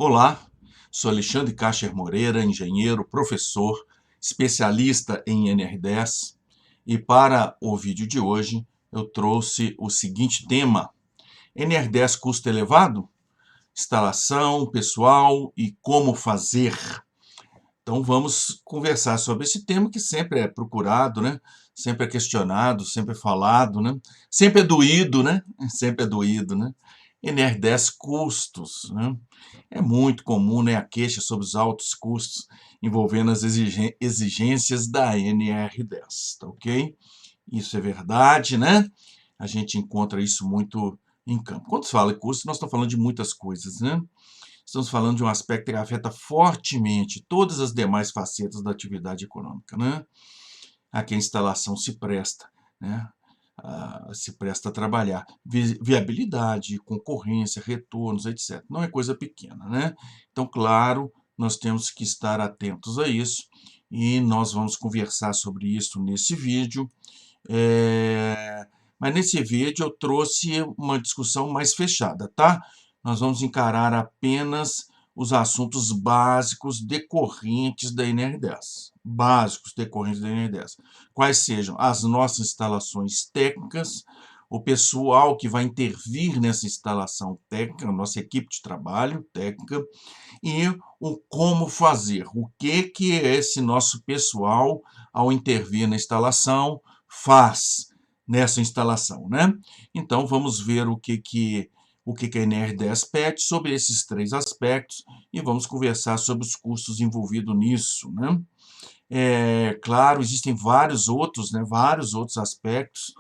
Olá, sou Alexandre Cacher Moreira, engenheiro, professor, especialista em NR10 e para o vídeo de hoje eu trouxe o seguinte tema: NR10 custo elevado? Instalação, pessoal e como fazer. Então vamos conversar sobre esse tema que sempre é procurado, né? Sempre é questionado, sempre é falado, né? Sempre é doído, né? Sempre é doído, né? NR10 custos, né? É muito comum, né, a queixa sobre os altos custos envolvendo as exigências da NR10, tá ok? Isso é verdade, né? A gente encontra isso muito em campo. Quando se fala em custo, nós estamos falando de muitas coisas, né? Estamos falando de um aspecto que afeta fortemente todas as demais facetas da atividade econômica, né? A que a instalação se presta, né? Se presta a trabalhar. Viabilidade, concorrência, retornos, etc. Não é coisa pequena, né? Então, claro, nós temos que estar atentos a isso e nós vamos conversar sobre isso nesse vídeo. Mas nesse vídeo eu trouxe uma discussão mais fechada, tá? Nós vamos encarar apenas os assuntos básicos decorrentes da NR10. Básicos decorrentes da NR10. Quais sejam as nossas instalações técnicas, o pessoal que vai intervir nessa instalação técnica, a nossa equipe de trabalho técnica, e o como fazer, o que esse nosso pessoal, ao intervir na instalação, faz nessa instalação, né? Então, vamos ver o que a NR10 pede sobre esses três aspectos e vamos conversar sobre os custos envolvidos nisso, né? Claro, existem vários outros aspectos,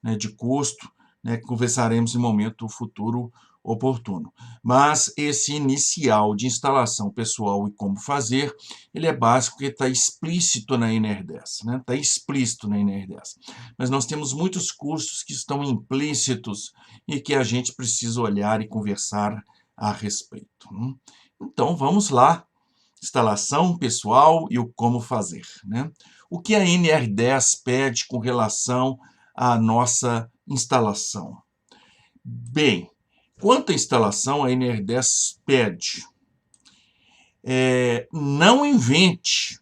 né, de custo, né, que conversaremos em momento futuro oportuno. Mas esse inicial de instalação pessoal e como fazer, ele é básico porque está explícito na NR10, né? Está explícito na NR10. Mas nós temos muitos custos que estão implícitos e que a gente precisa olhar e conversar a respeito. Então, vamos lá. Instalação pessoal e o como fazer, né? O que a NR10 pede com relação à nossa instalação? Bem, quanto à instalação, a NR10 pede: não invente.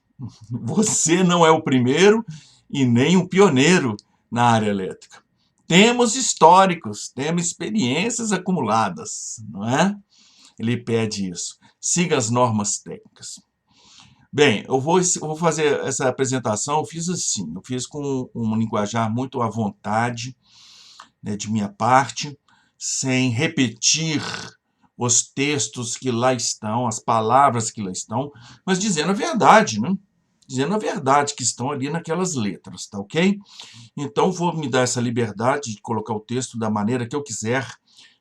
Você não é o primeiro e nem o pioneiro na área elétrica. Temos históricos, temos experiências acumuladas, não é? Ele pede isso. Siga as normas técnicas. Bem, eu vou fazer essa apresentação, eu fiz assim, eu fiz com um linguajar muito à vontade, né, de minha parte, sem repetir os textos que lá estão, as palavras que lá estão, mas dizendo a verdade, né? Dizendo a verdade que estão ali naquelas letras, tá ok? Então, vou me dar essa liberdade de colocar o texto da maneira que eu quiser,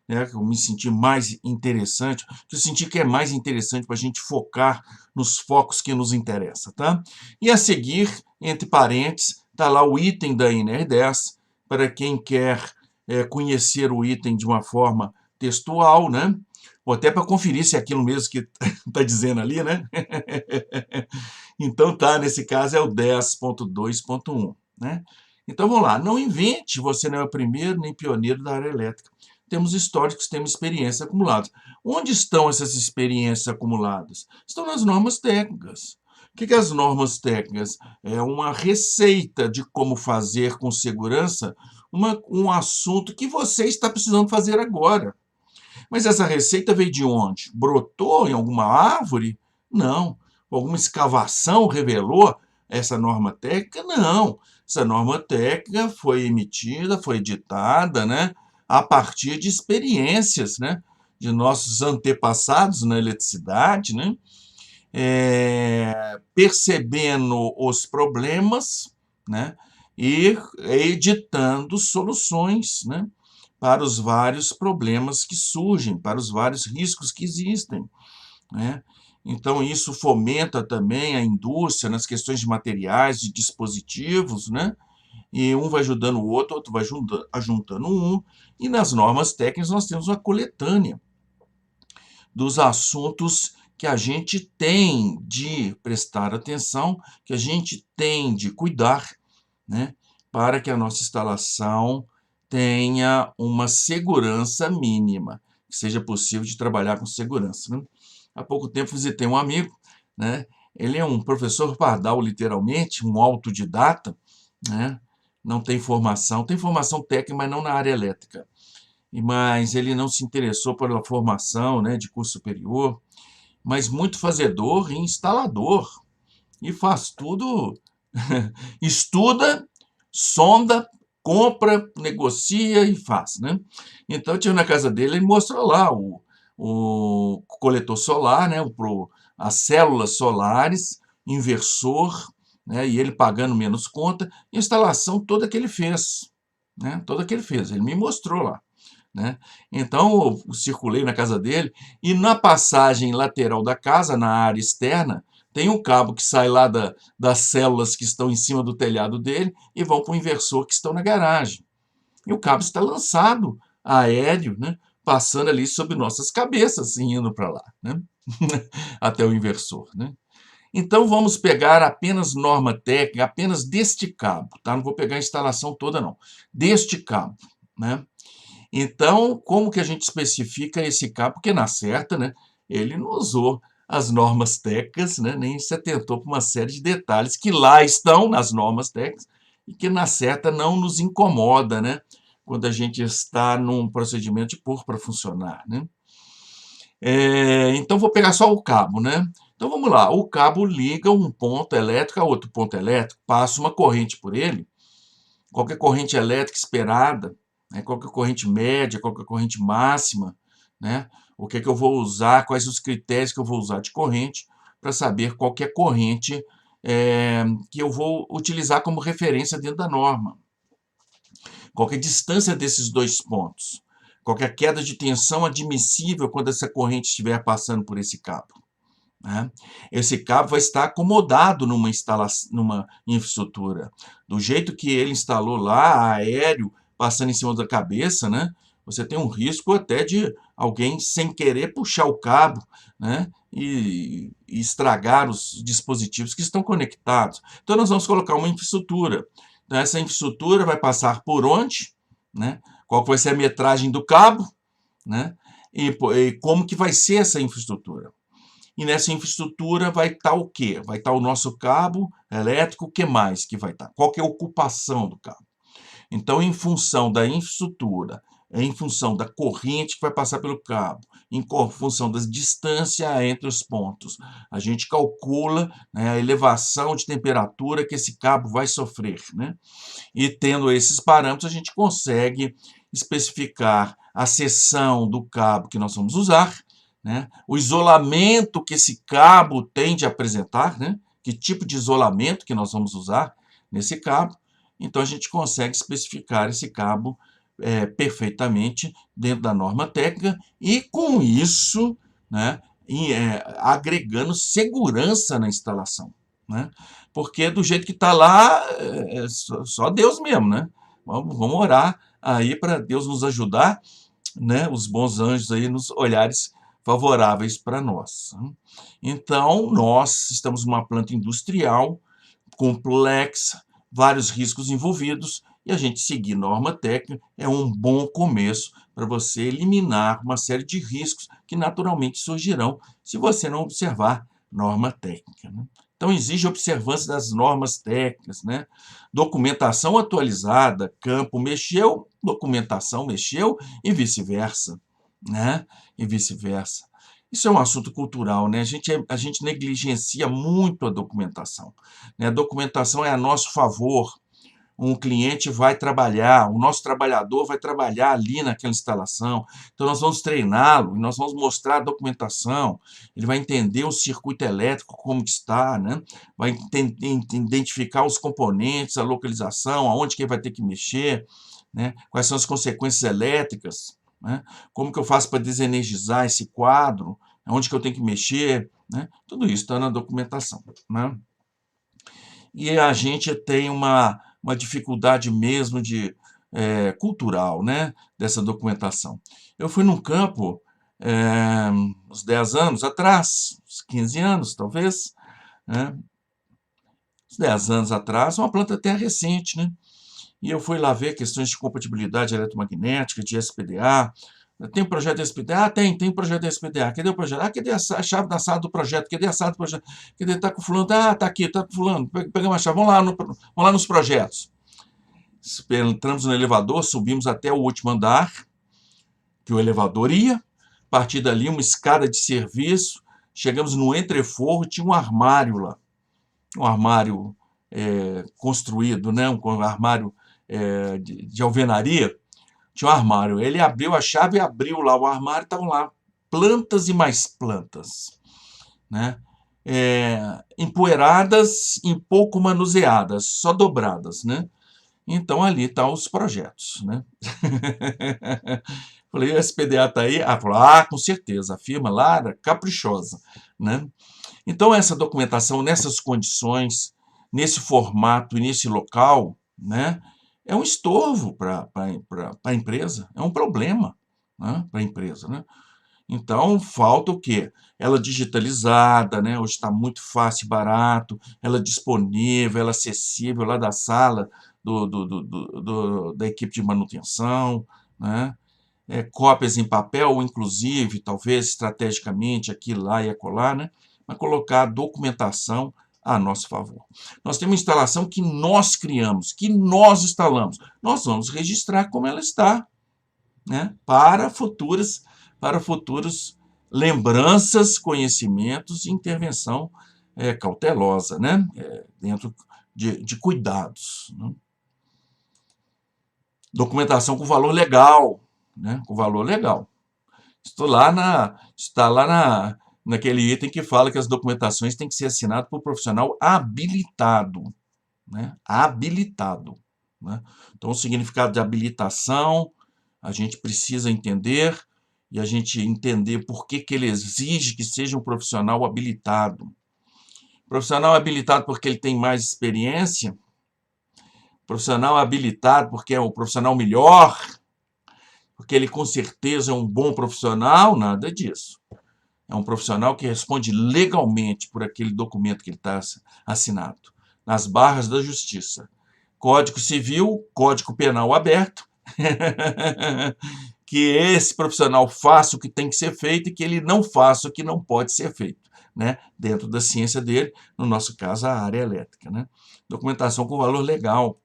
né, que eu me senti mais interessante, que eu senti que é mais interessante para a gente focar nos focos que nos interessam, tá? E a seguir, entre parênteses, está lá o item da NR10, para quem quer conhecer o item de uma forma textual, né? Ou até para conferir se é aquilo mesmo que está dizendo ali, né? Então tá, nesse caso é o 10.2.1, né? Então vamos lá, não invente, você não é o primeiro nem pioneiro da área elétrica. Temos históricos, temos experiência acumuladas. Onde estão essas experiências acumuladas? Estão nas normas técnicas. O que as normas técnicas? É uma receita de como fazer com segurança um assunto que você está precisando fazer agora. Mas essa receita veio de onde? Brotou em alguma árvore? Não. Alguma escavação revelou essa norma técnica? Não. Essa norma técnica foi emitida, foi editada, né, a partir de experiências, né, de nossos antepassados na eletricidade, né, percebendo os problemas, né, e editando soluções, né, para os vários problemas que surgem, para os vários riscos que existem, né? Então, isso fomenta também a indústria nas questões de materiais, de dispositivos, né? E um vai ajudando o outro vai juntando um, e nas normas técnicas nós temos uma coletânea dos assuntos que a gente tem de prestar atenção, que a gente tem de cuidar, né, para que a nossa instalação tenha uma segurança mínima, que seja possível de trabalhar com segurança, né? Há pouco tempo visitei um amigo, né? Ele é um professor pardal, literalmente, um autodidata, né? Não tem formação técnica, mas não na área elétrica. Mas ele não se interessou pela formação, né, de curso superior, mas muito fazedor e instalador, e faz tudo, estuda, sonda, compra, negocia e faz, né? Então, eu tive na casa dele, ele mostrou lá o coletor solar, né, as células solares, inversor, né, e ele pagando menos conta, instalação toda que ele fez, né, toda que ele fez, ele me mostrou lá, né? Então, eu circulei na casa dele e na passagem lateral da casa, na área externa, tem um cabo que sai lá das células que estão em cima do telhado dele e vão para o inversor que estão na garagem. E o cabo está lançado aéreo, né? Passando ali sobre nossas cabeças, assim, indo para lá, né? Até o inversor, né? Então, vamos pegar apenas norma técnica, apenas deste cabo, tá? Não vou pegar a instalação toda, não. Deste cabo, né? Então, como que a gente especifica esse cabo? Porque na certa, né, ele não usou as normas técnicas, né, nem se atentou para uma série de detalhes que lá estão nas normas técnicas e que na certa não nos incomoda, né, quando a gente está num procedimento de pôr para funcionar, né. Então, vou pegar só o cabo, né. Então, vamos lá, o cabo liga um ponto elétrico a outro ponto elétrico, passa uma corrente por ele, qualquer corrente elétrica esperada, né, qualquer corrente média, qualquer corrente máxima, né, o que é que eu vou usar, quais os critérios que eu vou usar de corrente para saber qual que é a corrente que eu vou utilizar como referência dentro da norma. Qual que é a distância desses dois pontos? Qual que é a queda de tensão admissível quando essa corrente estiver passando por esse cabo? Né? Esse cabo vai estar acomodado numa infraestrutura. Do jeito que ele instalou lá, aéreo, passando em cima da cabeça, né? Você tem um risco até de alguém, sem querer, puxar o cabo, né? E estragar os dispositivos que estão conectados. Então, nós vamos colocar uma infraestrutura. Então, essa infraestrutura vai passar por onde? Né? Qual vai ser a metragem do cabo? Né? E como que vai ser essa infraestrutura? E nessa infraestrutura vai estar o quê? Vai estar o nosso cabo elétrico, o que mais que vai estar? Qual que é a ocupação do cabo? Então, em função da infraestrutura, em função da corrente que vai passar pelo cabo, em função da distância entre os pontos, a gente calcula, né, a elevação de temperatura que esse cabo vai sofrer, né? E tendo esses parâmetros, a gente consegue especificar a seção do cabo que nós vamos usar, né? O isolamento que esse cabo tem de apresentar, né? Que tipo de isolamento que nós vamos usar nesse cabo. Então, a gente consegue especificar esse cabo perfeitamente dentro da norma técnica e, com isso, né, agregando segurança na instalação, né? Porque do jeito que está lá, só Deus mesmo, né? Vamos orar aí para Deus nos ajudar, né? Os bons anjos aí nos olhares favoráveis para nós. Então, nós estamos numa planta industrial complexa, vários riscos envolvidos, e a gente seguir norma técnica é um bom começo para você eliminar uma série de riscos que naturalmente surgirão se você não observar norma técnica, né? Então, exige observância das normas técnicas, né? Documentação atualizada, campo mexeu, documentação mexeu e vice-versa, né? E vice-versa. Isso é um assunto cultural, né? A gente negligencia muito a documentação, né? A documentação é a nosso favor. Um cliente vai trabalhar, o nosso trabalhador vai trabalhar ali naquela instalação. Então, nós vamos treiná-lo, nós vamos mostrar a documentação, ele vai entender o circuito elétrico, como que está, né? Vai identificar os componentes, a localização, aonde que ele vai ter que mexer, né? Quais são as consequências elétricas, né? Como que eu faço para desenergizar esse quadro, onde que eu tenho que mexer, né? Tudo isso está na documentação, né? E a gente tem uma dificuldade mesmo cultural, né, dessa documentação. Eu fui num campo, uns 10 anos atrás, uns 15 anos talvez, né, uns 10 anos atrás, uma planta até recente, né, e eu fui lá ver questões de compatibilidade eletromagnética, de SPDA, Tem projeto SPDA? Tem projeto SPDA. Cadê o projeto? Cadê a chave da sala do projeto? Cadê a sala do projeto? Cadê? Tá com fulano? Tá aqui, tá com fulano. Pegamos a chave, vamos lá nos projetos. Entramos no elevador, subimos até o último andar, que o elevador ia. A partir dali, uma escada de serviço. Chegamos no entreforro, tinha um armário lá. Um armário construído, né? Um armário de alvenaria. Tinha um armário. Ele abriu a chave e abriu lá o armário, estavam lá plantas e mais plantas, né? Empoeiradas e pouco manuseadas, só dobradas, né? Então ali estão os projetos, né? Falei, o SPDA está aí? Falou, com certeza, a firma lá era caprichosa, né? Então essa documentação nessas condições, nesse formato e nesse local, né? É um estorvo para a empresa, é um problema, né, para a empresa, né? Então, falta o quê? Ela digitalizada, né? Hoje está muito fácil e barato, ela disponível, ela acessível lá da sala da equipe de manutenção, né? Cópias em papel, inclusive, talvez estrategicamente, aqui, lá e acolá, né? Mas colocar a documentação a nosso favor. Nós temos uma instalação que nós criamos, que nós instalamos. Nós vamos registrar como ela está, né? Para futuras lembranças, conhecimentos e intervenção cautelosa, né? Dentro de cuidados, né? Documentação com valor legal, né? Com valor legal. Está lá naquele item que fala que as documentações têm que ser assinadas por profissional habilitado, né? Habilitado, né? Então, o significado de habilitação, a gente precisa entender, e a gente entender por que ele exige que seja um profissional habilitado. Profissional habilitado porque ele tem mais experiência, profissional habilitado porque é o profissional melhor, porque ele com certeza é um bom profissional, nada disso. É um profissional que responde legalmente por aquele documento que ele está assinado, nas barras da justiça. Código Civil, Código Penal aberto, que esse profissional faça o que tem que ser feito e que ele não faça o que não pode ser feito, né? Dentro da ciência dele, no nosso caso, a área elétrica, né? Documentação com valor legal.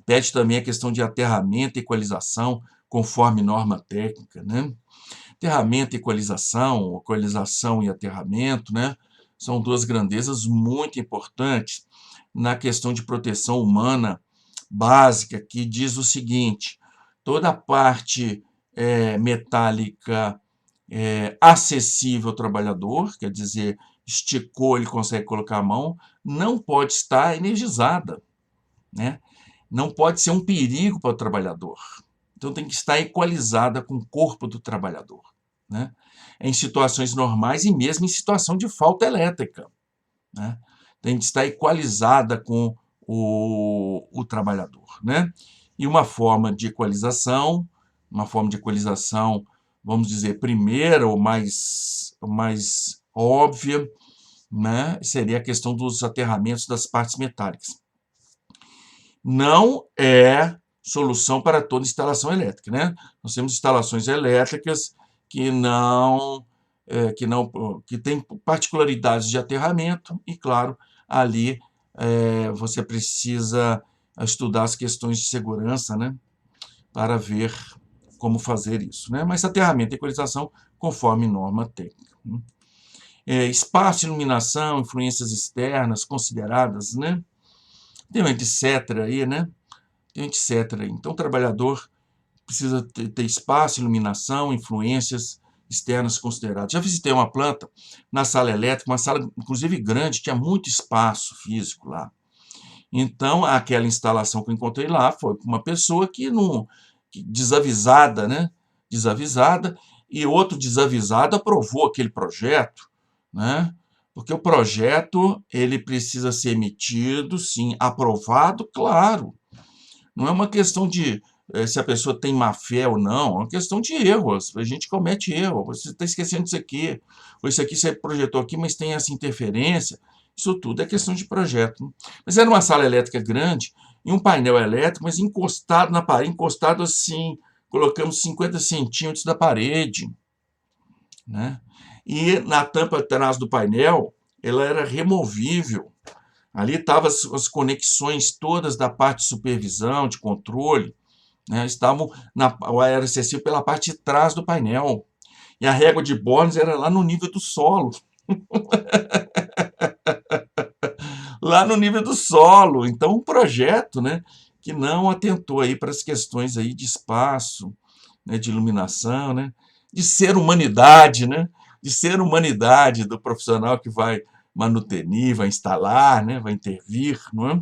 Pede também a questão de aterramento e equalização, conforme norma técnica, né? Aterramento e equalização e aterramento, né? São duas grandezas muito importantes na questão de proteção humana básica, que diz o seguinte: toda a parte metálica acessível ao trabalhador, quer dizer, esticou, ele consegue colocar a mão, não pode estar energizada, né? Não pode ser um perigo para o trabalhador. Então, tem que estar equalizada com o corpo do trabalhador, né? Em situações normais e mesmo em situação de falta elétrica, né? Tem que estar equalizada com o trabalhador, né? E uma forma de equalização, vamos dizer, primeira ou mais óbvia, né? Seria a questão dos aterramentos das partes metálicas. Não é solução para toda instalação elétrica, né? Nós temos instalações elétricas que têm particularidades de aterramento e, claro, ali você precisa estudar as questões de segurança, né? Para ver como fazer isso, né? Mas aterramento e equalização conforme norma técnica, né? Espaço, iluminação, influências externas consideradas, né? Tem um etc. aí, né? Tem um etc. aí. Então, o trabalhador precisa ter espaço, iluminação, influências externas consideradas. Já visitei uma planta na sala elétrica, uma sala, inclusive, grande, tinha muito espaço físico lá. Então, aquela instalação que eu encontrei lá foi uma pessoa desavisada, né? Desavisada, e outro desavisado aprovou aquele projeto, né? Porque o projeto, ele precisa ser emitido, sim, aprovado, claro. Não é uma questão de se a pessoa tem má fé ou não, é uma questão de erros. A gente comete erro. Você está esquecendo disso aqui. Ou isso aqui você projetou aqui, mas tem essa interferência. Isso tudo é questão de projeto. Mas era uma sala elétrica grande e um painel elétrico, mas encostado na parede, encostado assim, colocamos 50 centímetros da parede, né? E na tampa atrás do painel, ela era removível. Ali estavam as conexões todas da parte de supervisão, de controle, né? Era acessível pela parte de trás do painel. E a régua de bornes era lá no nível do solo. Lá no nível do solo. Então, um projeto, né, que não atentou aí para as questões aí de espaço, né, de iluminação, né, de ser humanidade, né, de ser humanidade do profissional que vai manutenir, vai instalar, né, vai intervir, não é?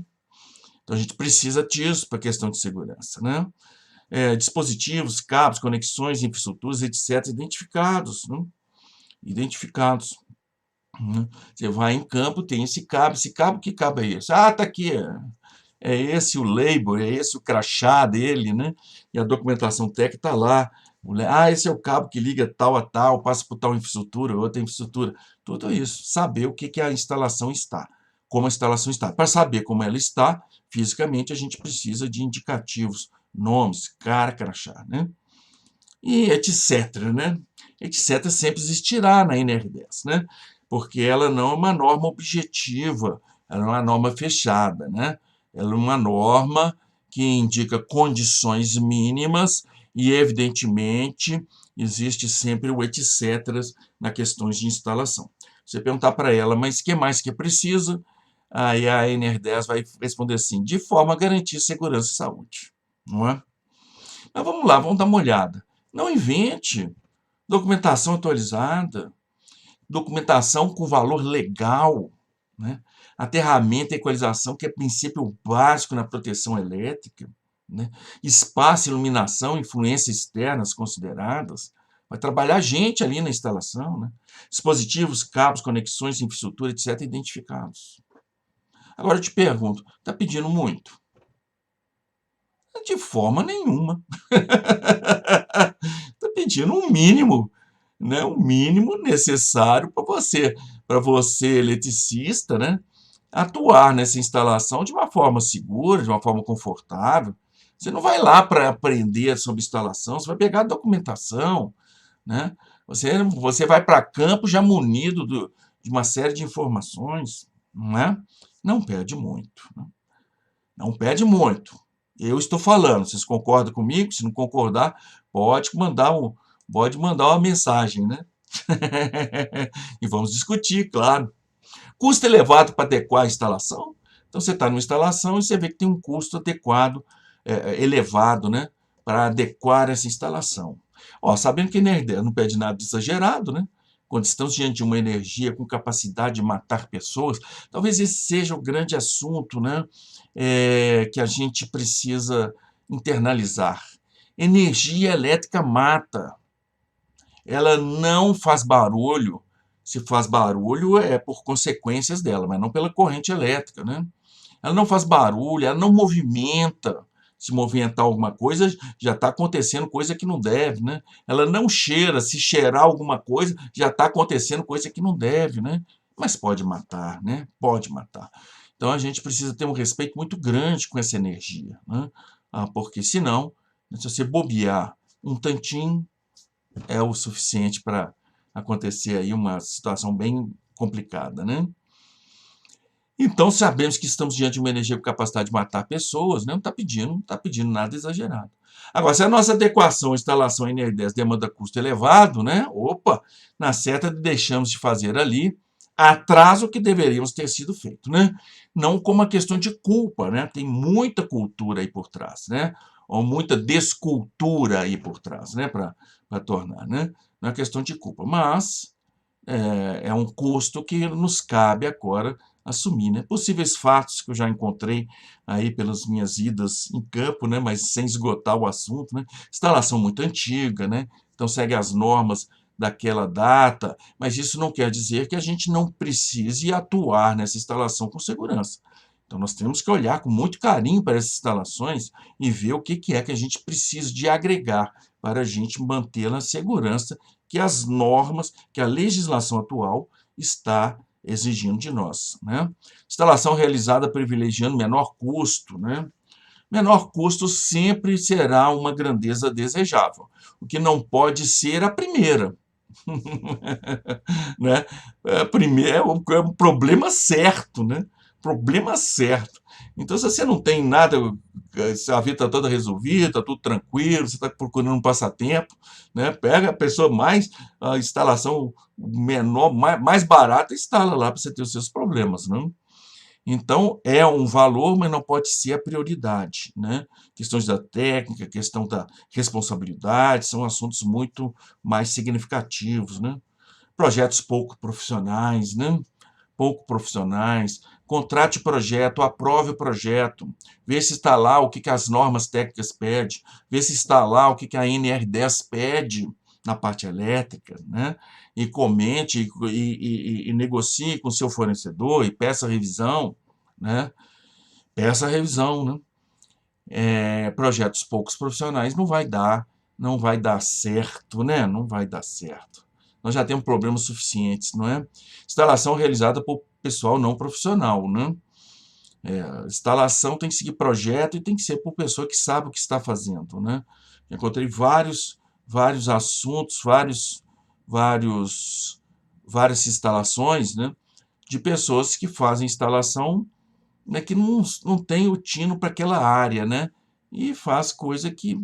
Então, a gente precisa disso para a questão de segurança, né? Dispositivos, cabos, conexões, infraestruturas, etc., identificados, né? Identificados. Você vai em campo, tem esse cabo, que cabo é esse? Ah, tá aqui, é esse o label, é esse o crachá dele, né? E a documentação técnica está lá. Esse é o cabo que liga tal a tal, passa por tal infraestrutura, outra infraestrutura. Tudo isso, saber o que a instalação está, como a instalação está. Para saber como ela está, fisicamente, a gente precisa de indicativos, nomes, cara, crachá, né? E etc, né? Etc sempre existirá na NR10, né? Porque ela não é uma norma objetiva, ela é uma norma fechada, né? Ela é uma norma que indica condições mínimas e, evidentemente, existe sempre o etc na questões de instalação. Você perguntar para ela, mas o que mais que precisa? Aí a NR10 vai responder assim, de forma a garantir segurança e saúde, não é? Mas vamos lá, vamos dar uma olhada. Não invente documentação atualizada, documentação com valor legal, né? Aterramento e equalização, que é princípio básico na proteção elétrica, né? Espaço, iluminação, influências externas consideradas. Vai trabalhar gente ali na instalação, né? Dispositivos, cabos, conexões, infraestrutura, etc., identificados. Agora eu te pergunto, está pedindo muito? De forma nenhuma. Está pedindo um mínimo, né? O mínimo necessário para você, eletricista, né? Atuar nessa instalação de uma forma segura, de uma forma confortável. Você não vai lá para aprender sobre instalação, você vai pegar a documentação, né? Você vai para campo já munido de uma série de informações, não é? Não perde muito, né? Não perde muito. Eu estou falando, vocês concordam comigo? Se não concordar, pode mandar uma mensagem, né? E vamos discutir, claro. Custo elevado para adequar a instalação. Então, você está numa instalação e você vê que tem um custo adequado, elevado, né? Para adequar essa instalação. Ó, sabendo que a energia não pede nada de exagerado, né? Quando estamos diante de uma energia com capacidade de matar pessoas, talvez esse seja o grande assunto, né? Que a gente precisa internalizar. Energia elétrica mata. Ela não faz barulho. Se faz barulho é por consequências dela, mas não pela corrente elétrica, né? Ela não faz barulho, ela não movimenta. Se movimentar alguma coisa, já está acontecendo coisa que não deve, né? Ela não cheira, se cheirar alguma coisa, já está acontecendo coisa que não deve, né? Mas pode matar, né? Pode matar. Então a gente precisa ter um respeito muito grande com essa energia, né? Porque senão, se você bobear um tantinho, é o suficiente para acontecer aí uma situação bem complicada, né? Então, sabemos que estamos diante de uma energia com capacidade de matar pessoas, né? Não está pedindo nada exagerado. Agora, se a nossa adequação, instalação em NR10 demanda custo elevado, né? Opa, na certa deixamos de fazer ali atrás o que deveríamos ter sido feito, né? Não como uma questão de culpa, né? Tem muita cultura aí por trás, né? Ou muita descultura aí por trás, né? Para tornar, né? Não é questão de culpa, mas é um custo que nos cabe agora assumir, né? Possíveis fatos que eu já encontrei aí pelas minhas idas em campo, né? Mas sem esgotar o assunto, né? Instalação muito antiga, né? Então segue as normas daquela data, mas isso não quer dizer que a gente não precise atuar nessa instalação com segurança. Então nós temos que olhar com muito carinho para essas instalações e ver o que é que a gente precisa de agregar para a gente manter a segurança que as normas, que a legislação atual está exigindo de nós, né? Instalação realizada privilegiando menor custo, né? menor custo sempre será uma grandeza desejável. O que não pode ser a primeira. Né? É um problema certo, né? Problema certo. Então, se você não tem nada, se a vida está toda resolvida, está tudo tranquilo, você está procurando um passatempo, né? Pega a pessoa mais, a instalação menor, mais barata, e instala lá para você ter os seus problemas, né? Então, é um valor, mas não pode ser a prioridade, né? Questões da técnica, questão da responsabilidade, são assuntos muito mais significativos, né? Projetos pouco profissionais, né? Pouco profissionais. Contrate projeto, aprove o projeto, vê se está lá o que as normas técnicas pedem, vê se está lá o que a NR10 pede na parte elétrica, né? E comente e negocie com o seu fornecedor e peça revisão, né? Peça revisão, né? Projetos poucos profissionais não vai dar certo, né? Não vai dar certo. Nós já temos problemas suficientes, não é? Instalação realizada por pessoal não profissional, né? Instalação tem que seguir projeto e tem que ser por pessoa que sabe o que está fazendo, né? Encontrei vários assuntos, vários, várias instalações, né? De pessoas que fazem instalação, né, que não tem o tino para aquela área, né? E faz coisa que,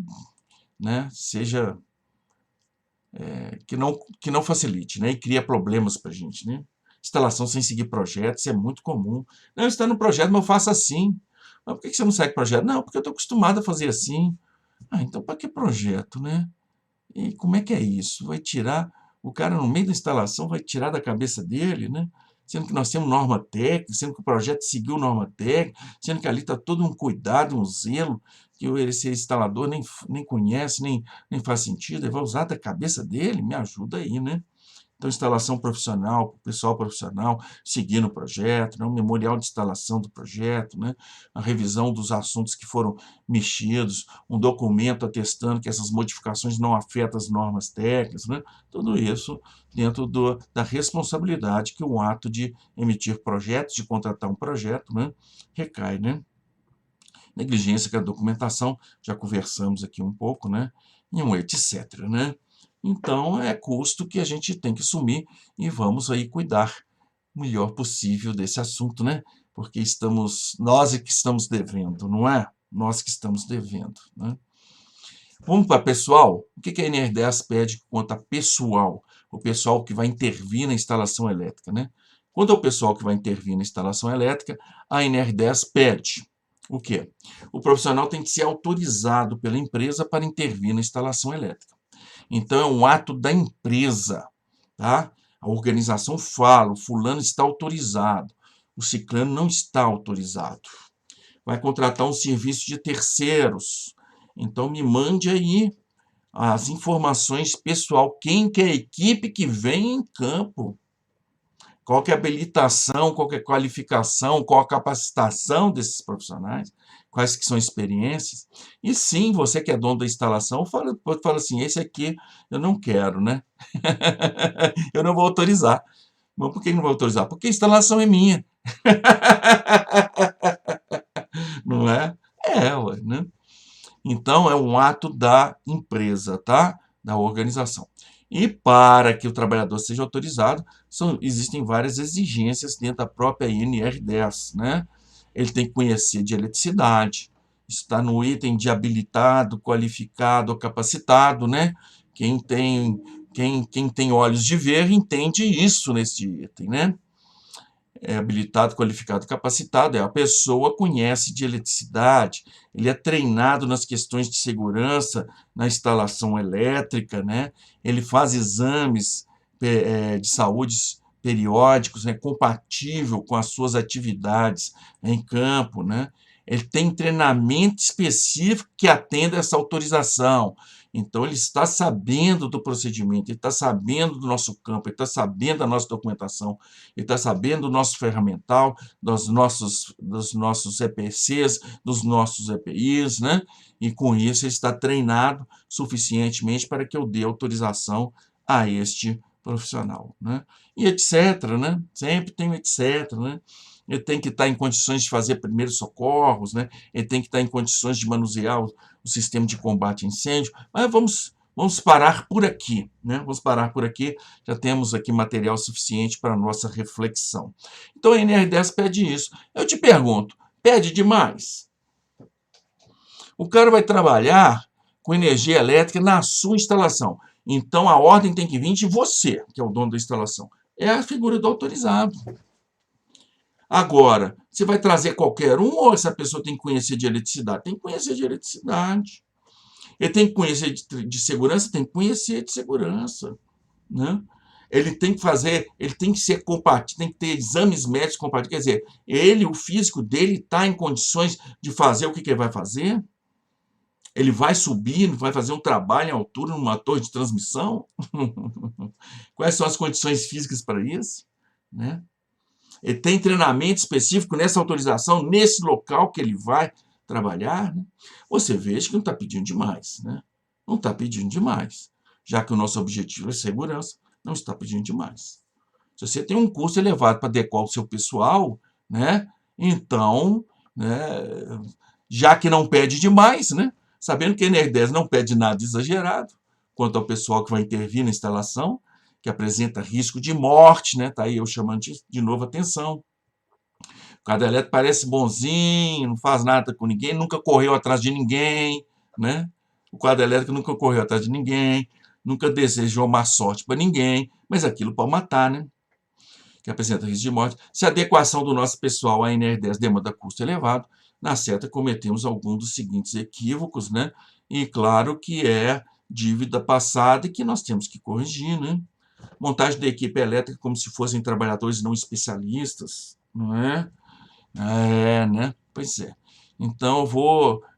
né, seja que não facilite, né? E cria problemas para a gente, né? Instalação sem seguir projeto, isso é muito comum. Não, está no projeto, mas eu faço assim. Mas por que você não segue projeto? Não, porque eu estou acostumado a fazer assim. Ah, então para que projeto, né? E como é que é isso? Vai tirar o cara no meio da instalação, vai tirar da cabeça dele, né? Sendo que nós temos norma técnica, sendo que o projeto seguiu norma técnica, sendo que ali está todo um cuidado, um zelo, que esse instalador nem conhece, nem faz sentido, ele vai usar da cabeça dele, me ajuda aí, né? Então, instalação profissional, pessoal profissional, seguindo o projeto, né? Um memorial de instalação do projeto, né? A revisão dos assuntos que foram mexidos, um documento atestando que essas modificações não afetam as normas técnicas, né? Tudo isso dentro da responsabilidade que o ato de emitir projetos, de contratar um projeto, né? Recai, né? Negligência com a documentação, já conversamos aqui um pouco, né? E um etc, né? Então, é custo que a gente tem que assumir e vamos aí cuidar o melhor possível desse assunto, né? Porque nós é que estamos devendo, não é? Nós que estamos devendo, né? Vamos para pessoal? O que a NR10 pede quanto a pessoal? O pessoal que vai intervir na instalação elétrica, né? Quando é o pessoal que vai intervir na instalação elétrica, a NR10 pede o quê? O profissional tem que ser autorizado pela empresa para intervir na instalação elétrica. Então, é um ato da empresa, tá? A organização fala, o fulano está autorizado, o ciclano não está autorizado. Vai contratar um serviço de terceiros. Então, me mande aí as informações pessoal, quem que é a equipe que vem em campo, qual que é a habilitação, qual que é a qualificação, qual a capacitação desses profissionais, quais que são experiências. E sim, você que é dono da instalação, fala assim, esse aqui eu não quero, né? Eu não vou autorizar. Mas por que não vou autorizar? Porque a instalação é minha. Não é? Ué, né? Então, é um ato da empresa, tá? Da organização. E para que o trabalhador seja autorizado, existem várias exigências dentro da própria NR10, né? Ele tem que conhecer de eletricidade, está no item de habilitado, qualificado ou capacitado, né? Quem tem olhos de ver entende isso nesse item, né? Habilitado, qualificado, capacitado, a pessoa conhece de eletricidade, ele é treinado nas questões de segurança na instalação elétrica, né? Ele faz exames de saúde periódicos, né? Compatível com as suas atividades em campo, né? Ele tem treinamento específico que atenda a essa autorização. Então, ele está sabendo do procedimento, ele está sabendo do nosso campo, ele está sabendo da nossa documentação, ele está sabendo do nosso ferramental, dos nossos EPCs, dos nossos EPIs, né? E com isso ele está treinado suficientemente para que eu dê autorização a este profissional, né? E etc, né? Sempre tem etc, né? ele tem que estar em condições de fazer primeiros socorros, né? Ele tem que estar em condições de manusear o sistema de combate a incêndio. Mas vamos parar por aqui, né? Vamos parar por aqui, já temos aqui material suficiente para a nossa reflexão. Então a NR10 pede isso. Eu te pergunto, pede demais? O cara vai trabalhar com energia elétrica na sua instalação. Então a ordem tem que vir de você, que é o dono da instalação. É a figura do autorizado. Agora, você vai trazer qualquer um ou essa pessoa tem que conhecer de eletricidade? Tem que conhecer de eletricidade. Ele tem que conhecer de segurança? Tem que conhecer de segurança, né? Ele tem que fazer, ele tem que ser compatível, tem que ter exames médicos compatíveis. Quer dizer, ele, o físico dele, está em condições de fazer o que ele vai fazer? Ele vai subir, vai fazer um trabalho em altura numa torre de transmissão? Quais são as condições físicas para isso, né? Ele tem treinamento específico nessa autorização, nesse local que ele vai trabalhar, né? Você veja que não está pedindo demais, né? Não está pedindo demais. Já que o nosso objetivo é segurança, não está pedindo demais. Se você tem um custo elevado para adequar o seu pessoal, né? Então, né, já que não pede demais, né? Sabendo que a NR10 não pede nada exagerado quanto ao pessoal que vai intervir na instalação, que apresenta risco de morte, né? Tá aí eu chamando de novo atenção. O quadro elétrico parece bonzinho, não faz nada com ninguém, nunca correu atrás de ninguém, né? O quadro elétrico nunca correu atrás de ninguém, nunca desejou má sorte para ninguém, mas aquilo pode matar, né? Que apresenta risco de morte. Se a adequação do nosso pessoal à NR10 demanda custo elevado, na certa cometemos algum dos seguintes equívocos, né? E claro que é dívida passada e que nós temos que corrigir, né? Montagem da equipe elétrica como se fossem trabalhadores não especialistas, não é? Né? Pois é. Então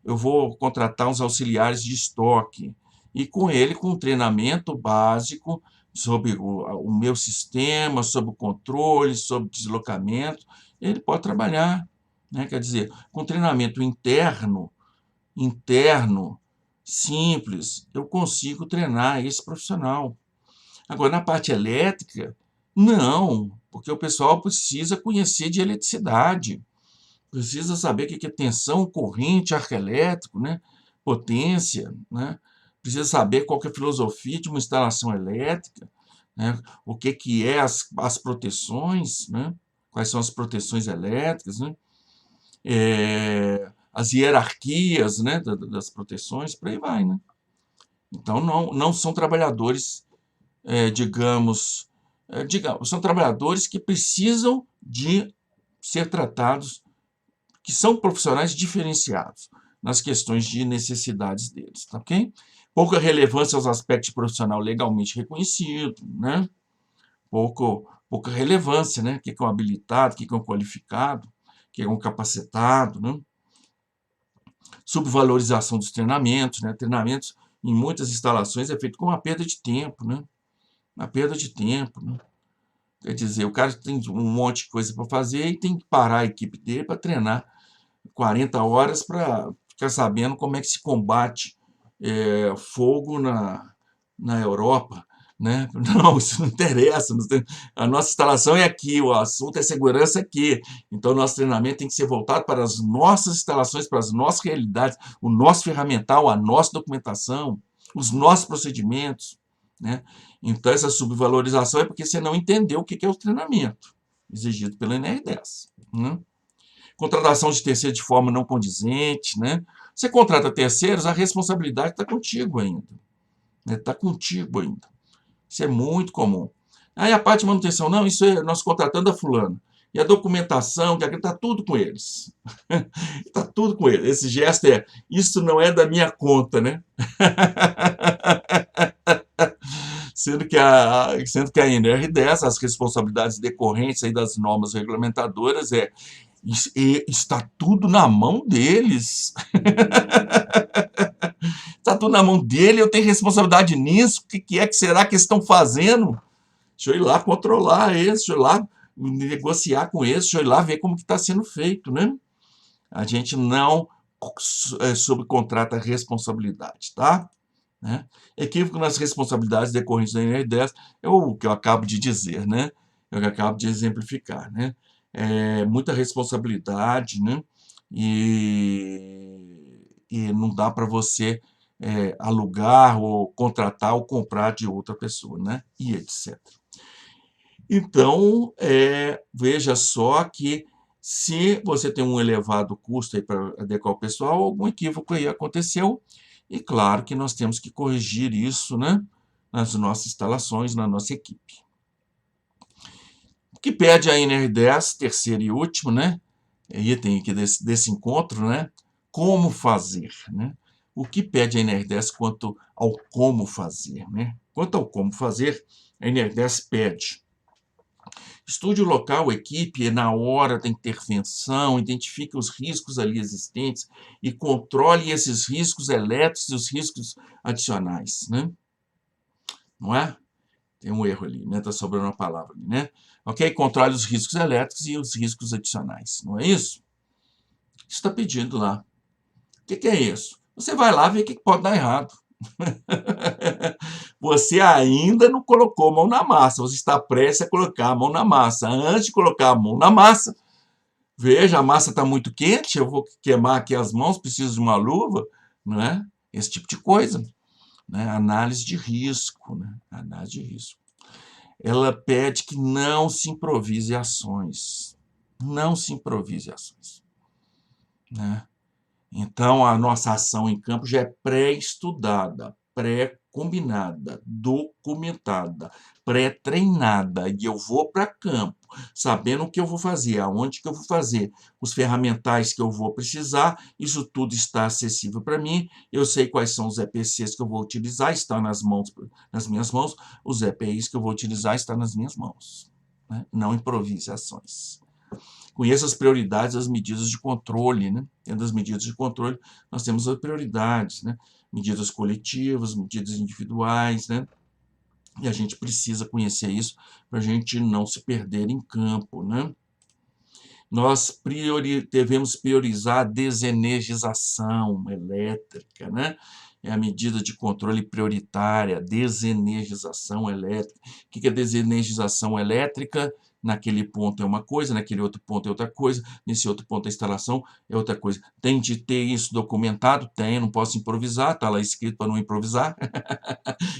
eu vou contratar uns auxiliares de estoque e com ele com um treinamento básico sobre o meu sistema, sobre o controle, sobre o deslocamento, ele pode trabalhar, né? Quer dizer, com treinamento interno, simples, eu consigo treinar esse profissional. Agora, na parte elétrica, não, porque o pessoal precisa conhecer de eletricidade, precisa saber o que é tensão, corrente, arco elétrico, né? Potência, né? Precisa saber qual que é a filosofia de uma instalação elétrica, né? O que é as proteções, né? Quais são as proteções elétricas, né? As hierarquias, né? Das proteções, por aí vai, né? Então, não são trabalhadores, digamos, são trabalhadores que precisam de ser tratados, que são profissionais diferenciados nas questões de necessidades deles, tá ok? Pouca relevância aos aspectos profissional legalmente reconhecido, né? Pouca relevância, né? O que é um habilitado, o que é um qualificado, o que é um capacitado, né? Subvalorização dos treinamentos, né? Treinamentos em muitas instalações é feito com uma perda de tempo, né? Uma perda de tempo, né? Quer dizer, o cara tem um monte de coisa para fazer e tem que parar a equipe dele para treinar 40 horas para ficar sabendo como é que se combate fogo na Europa, né? Não, isso não interessa. A nossa instalação é aqui, o assunto é segurança aqui. Então, o nosso treinamento tem que ser voltado para as nossas instalações, para as nossas realidades, o nosso ferramental, a nossa documentação, os nossos procedimentos, né? Então, essa subvalorização é porque você não entendeu o que é o treinamento exigido pela NR10, né? Contratação de terceiro de forma não condizente, né? Você contrata terceiros, a responsabilidade está contigo ainda, né? Está contigo ainda. Isso é muito comum. Aí a parte de manutenção, não, isso é nós contratando a fulano. E a documentação, está tudo com eles. Está tudo com eles. Esse gesto isso não é da minha conta, né? Sendo que a NR10, as responsabilidades decorrentes aí das normas regulamentadoras está tudo na mão deles. Está tudo na mão dele, eu tenho responsabilidade nisso. O que é que será que eles estão fazendo? Deixa eu ir lá controlar eles, deixa eu ir lá negociar com eles, deixa eu ir lá ver como que está sendo feito, né? A gente não subcontrata a responsabilidade, tá? Né? Equívoco nas responsabilidades decorrentes da NR10 é o que eu acabo de dizer, né? É o que eu acabo de exemplificar, né? muita responsabilidade, né? E não dá para você alugar ou contratar ou comprar de outra pessoa, né? E etc. Então, veja só que se você tem um elevado custo para adequar o pessoal, algum equívoco aí aconteceu, e claro que nós temos que corrigir isso, né, nas nossas instalações, na nossa equipe. O que pede a NR10, terceiro e último, né, item aqui desse encontro, né, como fazer, né? O que pede a NR10 quanto ao como fazer, né? Quanto ao como fazer, a NR10 pede: estude o local, a equipe, na hora da intervenção, identifique os riscos ali existentes e controle esses riscos elétricos e os riscos adicionais, né? Não é? Tem um erro ali, né? Está sobrando uma palavra ali, né? Ok? Controle os riscos elétricos e os riscos adicionais, não é isso? Está pedindo lá. O que é isso? Você vai lá ver o que pode dar errado. Você ainda não colocou a mão na massa, você está prestes a colocar a mão na massa. Antes de colocar a mão na massa, veja, a massa está muito quente, eu vou queimar aqui as mãos, preciso de uma luva, não é? Esse tipo de coisa, né? Análise de risco, né? Análise de risco. Ela pede que não se improvise ações. Não se improvise ações, né? Então, a nossa ação em campo já é pré-estudada, pré-combinada, documentada, pré-treinada. E eu vou para campo, sabendo o que eu vou fazer, aonde que eu vou fazer, os ferramentais que eu vou precisar, isso tudo está acessível para mim. Eu sei quais são os EPCs que eu vou utilizar, está nas minhas mãos, os EPIs que eu vou utilizar estão nas minhas mãos, né? Não improvise ações. Conheça as prioridades, as medidas de controle, né? Dentro das medidas de controle, nós temos as prioridades, né? Medidas coletivas, medidas individuais, né? E a gente precisa conhecer isso para a gente não se perder em campo, né? Nós devemos priorizar a desenergização elétrica, né? É a medida de controle prioritária, desenergização elétrica. O que é desenergização elétrica? Naquele ponto é uma coisa, naquele outro ponto é outra coisa, nesse outro ponto a instalação é outra coisa. Tem de ter isso documentado? Tem, não posso improvisar, está lá escrito para não improvisar.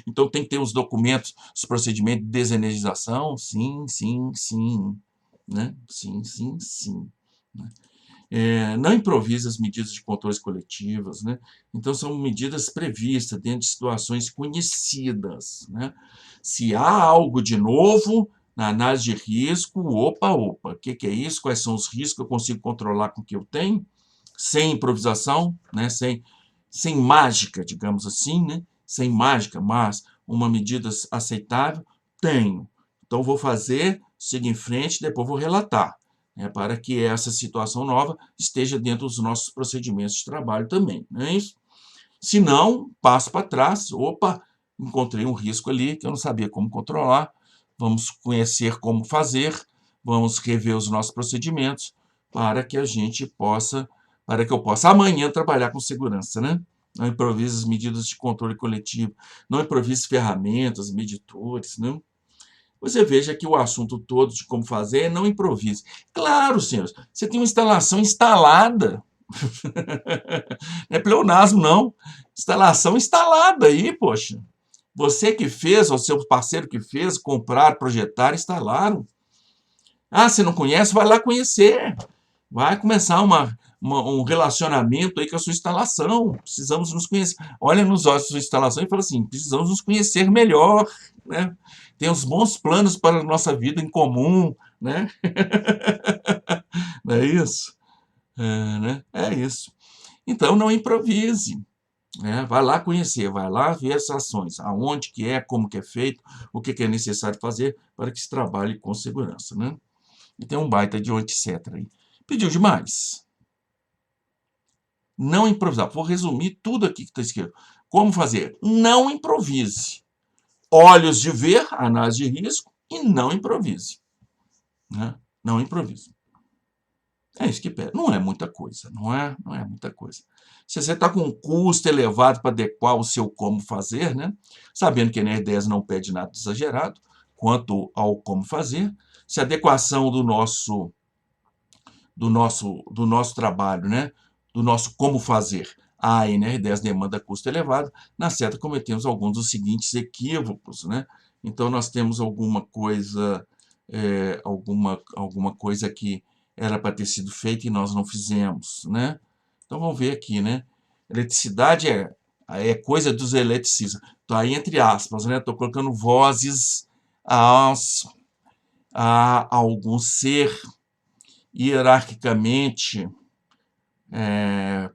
Então tem que ter os documentos, os procedimentos de desenergização? Sim, sim, sim. Né? Sim, sim, sim. Né? Não improvisa as medidas de controle coletivas, né? Então são medidas previstas dentro de situações conhecidas, né? Se há algo de novo na análise de risco, opa, o que é isso? Quais são os riscos que eu consigo controlar com o que eu tenho? Sem improvisação, né? Sem mágica, digamos assim, né? Sem mágica, mas uma medida aceitável, tenho. Então vou fazer, sigo em frente, depois vou relatar, né, para que essa situação nova esteja dentro dos nossos procedimentos de trabalho também, não é isso? Se não, passo para trás, opa, encontrei um risco ali que eu não sabia como controlar, vamos conhecer como fazer, vamos rever os nossos procedimentos para que eu possa amanhã trabalhar com segurança, né? Não improvise as medidas de controle coletivo, não improvise ferramentas, medidores, né? Você veja que o assunto todo de como fazer não improvise. Claro, senhores, você tem uma instalação instalada. Não é pleonasmo, não. Instalação instalada aí, poxa. Você que fez, ou seu parceiro que fez, comprar, projetar, instalaram. Ah, você não conhece? Vai lá conhecer. Vai começar um relacionamento aí com a sua instalação. Precisamos nos conhecer. Olha nos olhos da sua instalação e fala assim, precisamos nos conhecer melhor, né? Temos bons planos para a nossa vida em comum, né? Não é isso? Né? É isso. Então, não improvise. Né? Vai lá conhecer, vai lá ver essas ações, aonde que é, como que é feito, o que é necessário fazer para que se trabalhe com segurança, né? E tem um baita de um etc. aí. Pediu demais. Não improvisar. Vou resumir tudo aqui que está escrito. Como fazer? Não improvise. Olhos de ver, análise de risco, e não improvise. Né? Não improvise. É isso que pede. Não é muita coisa, não é? Não é muita coisa. Se você está com um custo elevado para adequar o seu como fazer, né? Sabendo que a NR10 não pede nada exagerado quanto ao como fazer, se a adequação do nosso do nosso trabalho, né? Do nosso como fazer. A NR10 demanda custo elevado. Na seta cometemos alguns dos seguintes equívocos, né? Então, nós temos alguma coisa que era para ter sido feita e nós não fizemos, né? Então, vamos ver aqui, né? Eletricidade é coisa dos eletricistas. Está aí entre aspas, né? Estou colocando vozes a algum ser hierarquicamente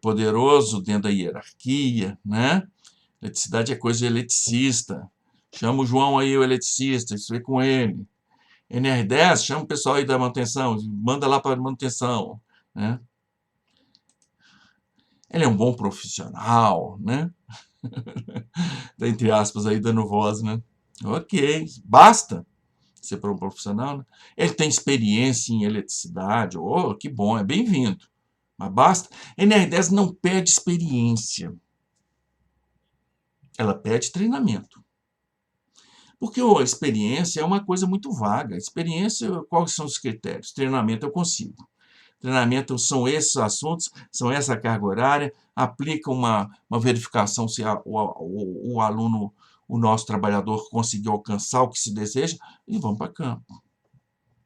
poderoso dentro da hierarquia, né? Eletricidade é coisa de eletricista. Chama o João aí, o eletricista, isso vê com ele. NR10, chama o pessoal aí da manutenção, manda lá para a manutenção, né? Ele é um bom profissional, né? Entre aspas aí, dando voz, né? Ok, basta ser para um profissional, né? Ele tem experiência em eletricidade, oh, que bom, é bem-vindo. Mas basta. NR10 não pede experiência, ela pede treinamento. Porque a experiência é uma coisa muito vaga. Experiência, quais são os critérios? Treinamento eu consigo. Treinamento são esses assuntos, são essa carga horária, aplica uma verificação se o aluno, o nosso trabalhador conseguiu alcançar o que se deseja e vamos para campo.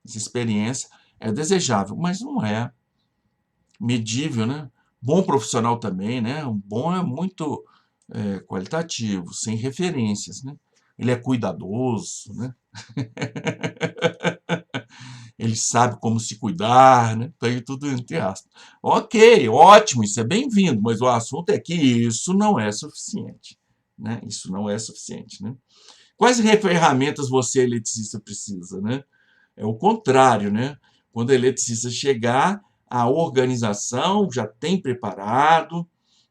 Essa experiência é desejável, mas não é medível, né? Bom profissional também, né? Um bom é muito qualitativo, sem referências, né? Ele é cuidadoso, né? Ele sabe como se cuidar, né? Tem tudo entre aspas. Ok, ótimo, isso é bem-vindo, mas o assunto é que isso não é suficiente, né? Isso não é suficiente, né? Quais ferramentas você, eletricista, precisa, né? É o contrário, né? Quando o eletricista chegar, a organização já tem preparado,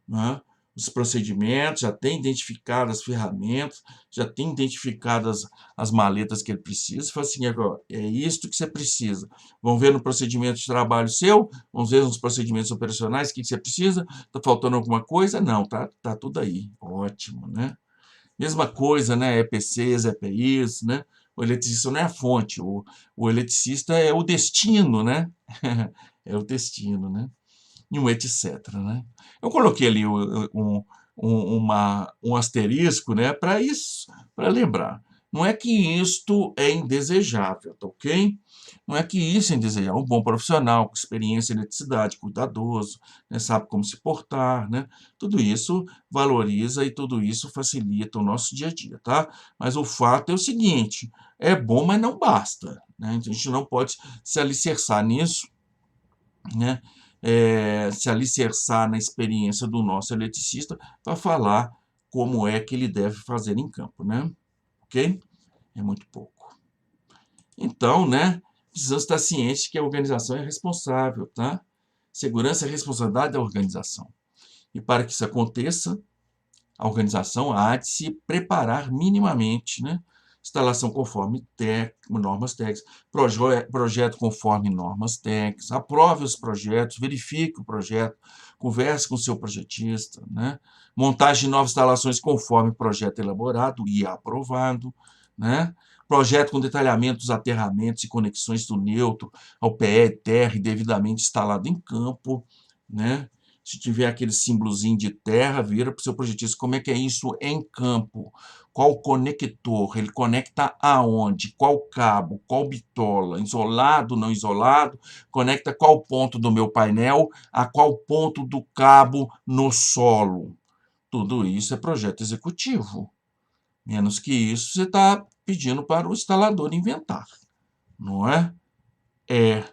né, os procedimentos, já tem identificado as ferramentas, já tem identificado as maletas que ele precisa. Fala assim, agora, é isto que você precisa. Vamos ver no procedimento de trabalho seu, vamos ver nos procedimentos operacionais, o que você precisa, está faltando alguma coisa? Não, tá tudo aí. Ótimo, né? Mesma coisa, né? EPCs, EPIs, né? O eletricista não é a fonte, o eletricista é o destino, né? É o destino, né? E um etc, né? Eu coloquei ali um asterisco, né? Para isso, para lembrar. Não é que isto é indesejável, tá ok? Não é que isso é indesejável. Um bom profissional, com experiência em eletricidade, cuidadoso, né, sabe como se portar, né? Tudo isso valoriza e tudo isso facilita o nosso dia a dia, tá? Mas o fato é o seguinte, é bom, mas não basta, né? A gente não pode se alicerçar nisso, né? Se alicerçar na experiência do nosso eletricista para falar como é que ele deve fazer em campo, né? Ok? É muito pouco. Então, né? Precisamos estar cientes que a organização é responsável, tá? Segurança e responsabilidade da organização. E para que isso aconteça, a organização há de se preparar minimamente, né? Instalação conforme normas técnicas, projeto conforme normas técnicas, aprove os projetos, verifique o projeto, converse com o seu projetista, né? Montagem de novas instalações conforme projeto elaborado e aprovado, né? Projeto com detalhamento dos aterramentos e conexões do neutro ao PE terra devidamente instalado em campo, né? Se tiver aquele símbolozinho de terra, vira para o seu projetista. Como é que é isso em campo? Qual conector? Ele conecta aonde? Qual cabo? Qual bitola? Isolado, não isolado? Conecta qual ponto do meu painel a qual ponto do cabo no solo? Tudo isso é projeto executivo. Menos que isso, você está pedindo para o instalador inventar, não é? É.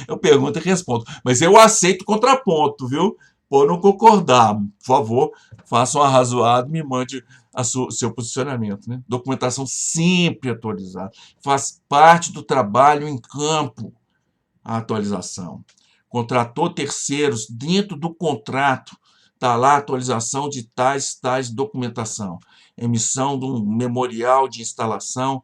Eu pergunto e respondo. Mas eu aceito contraponto, viu? Por não concordar, por favor, faça um arrazoado e me mande seu posicionamento. Né? Documentação sempre atualizada. Faz parte do trabalho em campo a atualização. Contratou terceiros, dentro do contrato está lá a atualização de tais documentação. Emissão de um memorial de instalação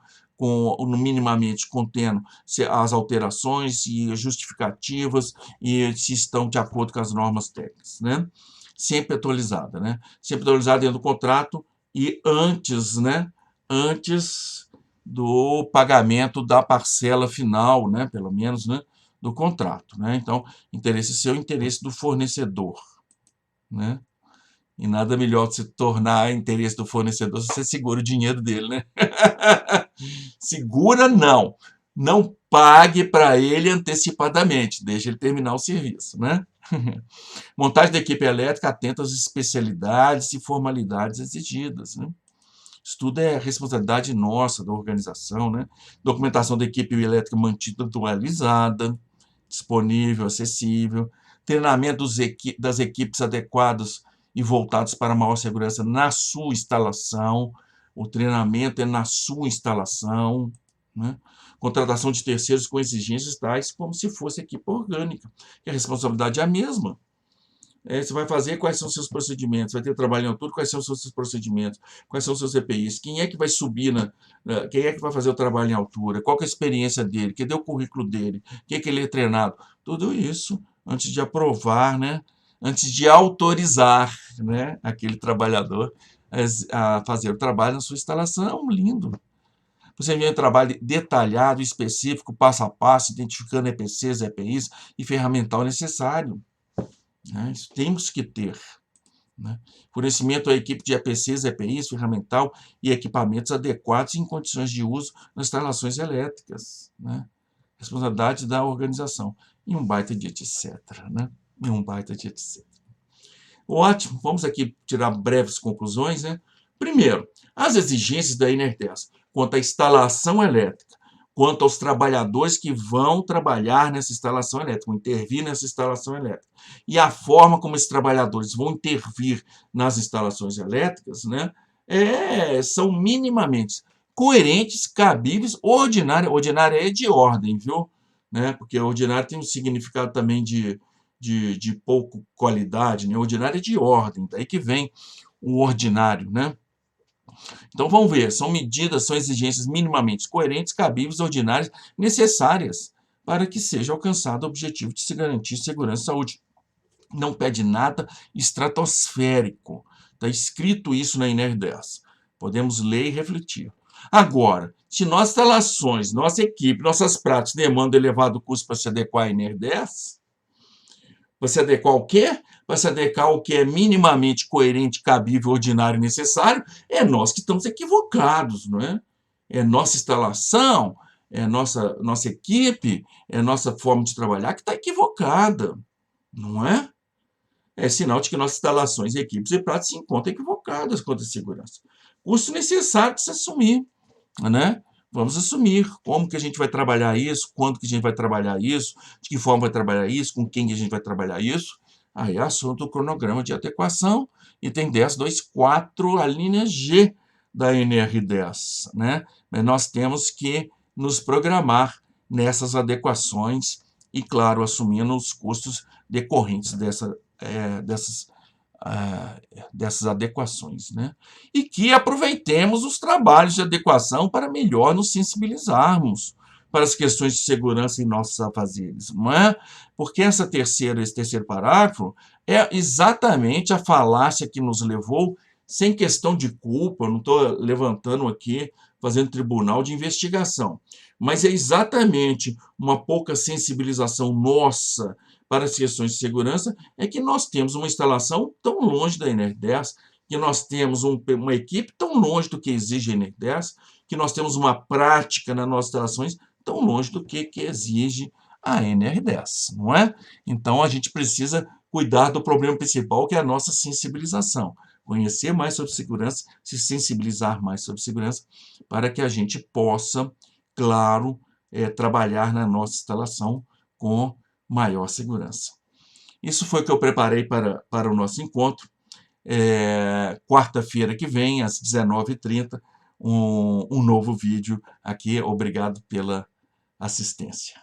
minimamente contendo as alterações e justificativas e se estão de acordo com as normas técnicas, né? Sempre atualizada, né? Sempre atualizada dentro do contrato e antes, né? Antes do pagamento da parcela final, né? Pelo menos, né? do contrato, né? Então, interesse seu, interesse do fornecedor, né? E nada melhor de se tornar interesse do fornecedor se você segura o dinheiro dele, né? Segura não. Não pague para ele antecipadamente, deixa ele terminar o serviço, né? Montagem da equipe elétrica atenta às especialidades e formalidades exigidas, né? Isso tudo é responsabilidade nossa, da organização, né? Documentação da equipe elétrica mantida atualizada, disponível, acessível, treinamento das equipes adequados e voltados para maior segurança na sua instalação. O treinamento é na sua instalação, né? Contratação de terceiros com exigências tais como se fosse equipe orgânica, que a responsabilidade é a mesma. Você vai fazer, quais são os seus procedimentos, vai ter trabalho em altura, quais são os seus procedimentos, quais são os seus EPIs, quem é que vai subir, quem é que vai fazer o trabalho em altura, qual que é a experiência dele, cadê o currículo dele, o que é que ele é treinado, tudo isso antes de aprovar, né, antes de autorizar, né, aquele trabalhador a fazer o trabalho na sua instalação. Lindo. Você vê um trabalho detalhado, específico, passo a passo, identificando EPCs, EPIs e ferramental necessário. Né? Isso temos que ter. Né? Fornecimento à equipe de EPCs, EPIs, ferramental e equipamentos adequados em condições de uso nas instalações elétricas. Né? Responsabilidade da organização. E um baita de etc. Né? E um baita de etc. Ótimo, vamos aqui tirar breves conclusões. Né? Primeiro, as exigências da NR10 quanto à instalação elétrica, quanto aos trabalhadores que vão trabalhar nessa instalação elétrica, vão intervir nessa instalação elétrica, e a forma como esses trabalhadores vão intervir nas instalações elétricas, né, são minimamente coerentes, cabíveis, ordinária. Ordinária é de ordem, viu? Né? Porque ordinário tem um significado também de pouco qualidade, né? Ordinário é de ordem, daí que vem o ordinário, né? Então vamos ver, são medidas, são exigências minimamente coerentes, cabíveis, ordinárias, necessárias para que seja alcançado o objetivo de se garantir segurança e saúde. Não pede nada estratosférico. Está escrito isso na NR10. Podemos ler e refletir. Agora, se nossas instalações, nossa equipe, nossas práticas demandam elevado custo para se adequar à NR10, para se adequar ao quê? Para se adequar ao que é minimamente coerente, cabível, ordinário e necessário, é nós que estamos equivocados, não é? É nossa instalação, é nossa equipe, é nossa forma de trabalhar que está equivocada, não é? É sinal de que nossas instalações, equipes e práticas se encontram equivocadas quanto à segurança. Custo necessário de se assumir, né? Vamos assumir como que a gente vai trabalhar isso, quando que a gente vai trabalhar isso, de que forma vai trabalhar isso, com quem que a gente vai trabalhar isso. Aí é assunto do cronograma de adequação, item 10.2.4, a linha G da NR10, né? Mas nós temos que nos programar nessas adequações e, claro, assumindo os custos decorrentes dessas adequações, né? E que aproveitemos os trabalhos de adequação para melhor nos sensibilizarmos para as questões de segurança em nossos afazeres, não é? Porque esse terceiro parágrafo é exatamente a falácia que nos levou, sem questão de culpa, não estou levantando aqui, fazendo tribunal de investigação, mas é exatamente uma pouca sensibilização nossa para as questões de segurança, é que nós temos uma instalação tão longe da NR10, que nós temos uma equipe tão longe do que exige a NR10, que nós temos uma prática nas nossas instalações tão longe do que exige a NR10, não é? Então, a gente precisa cuidar do problema principal, que é a nossa sensibilização. Conhecer mais sobre segurança, se sensibilizar mais sobre segurança, para que a gente possa, claro, trabalhar na nossa instalação com maior segurança. Isso foi o que eu preparei para o nosso encontro. Quarta-feira que vem, às 19h30, um novo vídeo aqui. Obrigado pela assistência.